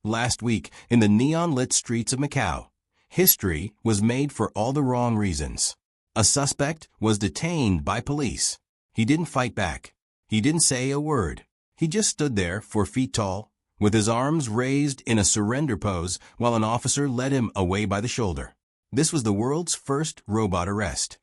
Last week, in the neon-lit streets of Macau, history was made for all the wrong reasons. A suspect was detained by police. He didn't fight back. He didn't say a word. He just stood there 4 feet tall, with his arms raised in a surrender pose while an officer led him away by the shoulder. This was the world's first robot arrest.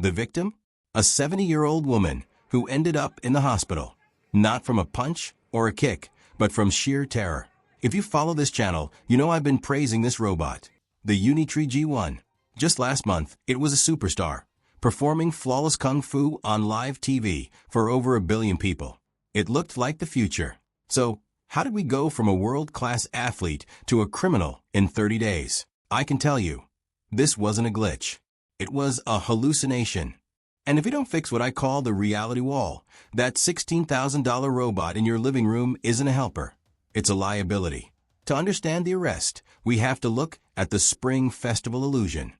The victim? A 70-year-old woman who ended up in the hospital, not from a punch or a kick, but from sheer terror. If you follow this channel, you know I've been praising this robot, the Unitree G1. Just last month, it was a superstar, performing flawless kung fu on live TV for over 1 billion people. It looked like the future. So, how did we go from a world-class athlete to a criminal in 30 days? I can tell you, this wasn't a glitch. It was a hallucination. And if you don't fix what I call the reality wall, that $16,000 robot in your living room isn't a helper. It's a liability. To understand the arrest, we have to look at the Spring Festival illusion.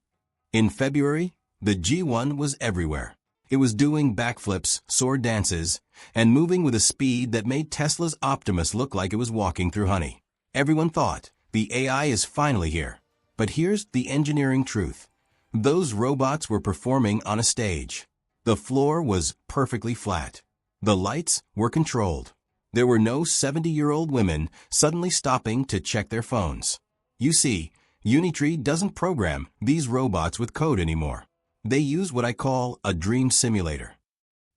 In February, the G1 was everywhere. It was doing backflips, sword dances, and moving with a speed that made Tesla's Optimus look like it was walking through honey. Everyone thought, the AI is finally here. But here's the engineering truth. Those robots were performing on a stage. The floor was perfectly flat. The lights were controlled. There were no 70-year-old women suddenly stopping to check their phones. You see, Unitree doesn't program these robots with code anymore. They use what I call a dream simulator.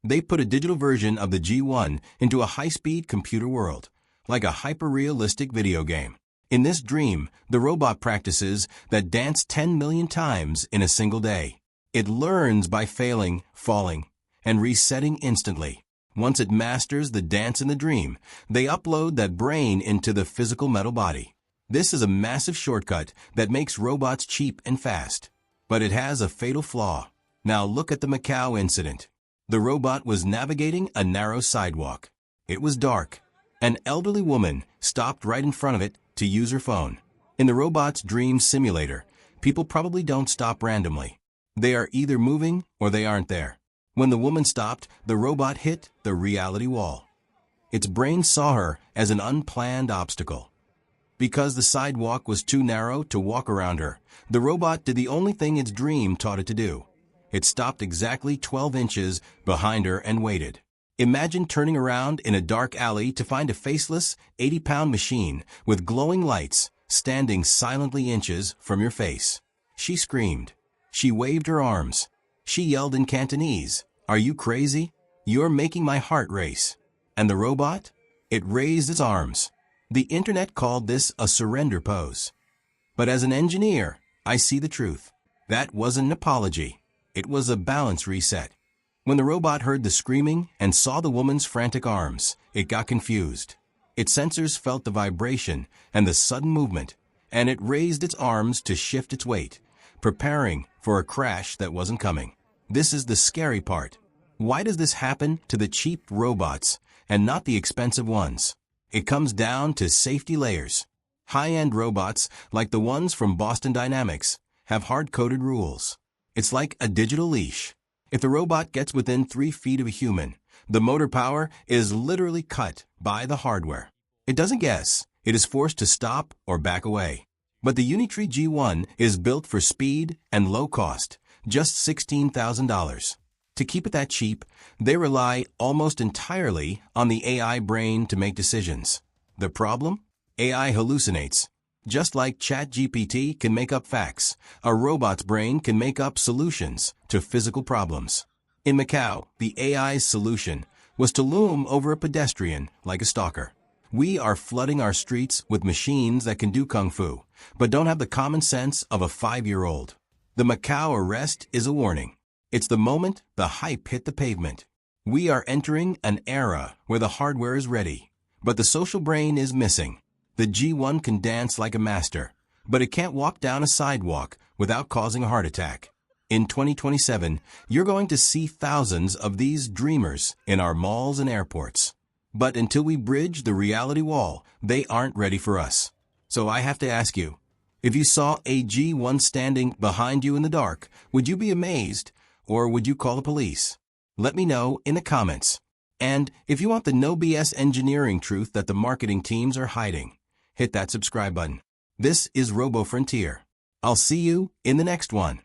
They put a digital version of the G1 into a high-speed computer world, like a hyper-realistic video game. In this dream, the robot practices that dance 10 million times in a single day. It learns by failing, falling, and resetting instantly. Once it masters the dance in the dream, they upload that brain into the physical metal body. This is a massive shortcut that makes robots cheap and fast. But it has a fatal flaw. Now look at the Macau Incident. The robot was navigating a narrow sidewalk. It was dark. An elderly woman stopped right in front of it to use her phone. In the robot's dream simulator, people probably don't stop randomly. They are either moving or they aren't there. When the woman stopped, the robot hit the reality wall. Its brain saw her as an unplanned obstacle. Because the sidewalk was too narrow to walk around her, the robot did the only thing its dream taught it to do. It stopped exactly 12 inches behind her and waited. Imagine turning around in a dark alley to find a faceless, 80-pound machine with glowing lights standing silently inches from your face. She screamed. She waved her arms. She yelled in Cantonese, "Are you crazy? You're making my heart race." And the robot? It raised its arms. The internet called this a surrender pose. But as an engineer, I see the truth. That wasn't an apology. It was a balance reset. When the robot heard the screaming and saw the woman's frantic arms, it got confused. Its sensors felt the vibration and the sudden movement, and it raised its arms to shift its weight, preparing for a crash that wasn't coming. This is the scary part. Why does this happen to the cheap robots and not the expensive ones? It comes down to safety layers. High-end robots, like the ones from Boston Dynamics, have hard-coded rules. It's like a digital leash. If the robot gets within 3 feet of a human, the motor power is literally cut by the hardware. It doesn't guess. It is forced to stop or back away. But the Unitree G1 is built for speed and low cost, just $16,000. To keep it that cheap, they rely almost entirely on the AI brain to make decisions. The problem? AI hallucinates. Just like ChatGPT can make up facts, a robot's brain can make up solutions to physical problems. In Macau, the AI's solution was to loom over a pedestrian like a stalker. We are flooding our streets with machines that can do kung fu, but don't have the common sense of a 5-year-old. The Macau arrest is a warning. It's the moment the hype hit the pavement. We are entering an era where the hardware is ready, but the social brain is missing. The G1 can dance like a master, but it can't walk down a sidewalk without causing a heart attack. In 2027, you're going to see thousands of these dreamers in our malls and airports. But until we bridge the reality wall, they aren't ready for us. So I have to ask you, if you saw a G1 standing behind you in the dark, would you be amazed, or would you call the police? Let me know in the comments. And if you want the no BS engineering truth that the marketing teams are hiding, hit that subscribe button. This is RoboFrontier. I'll see you in the next one.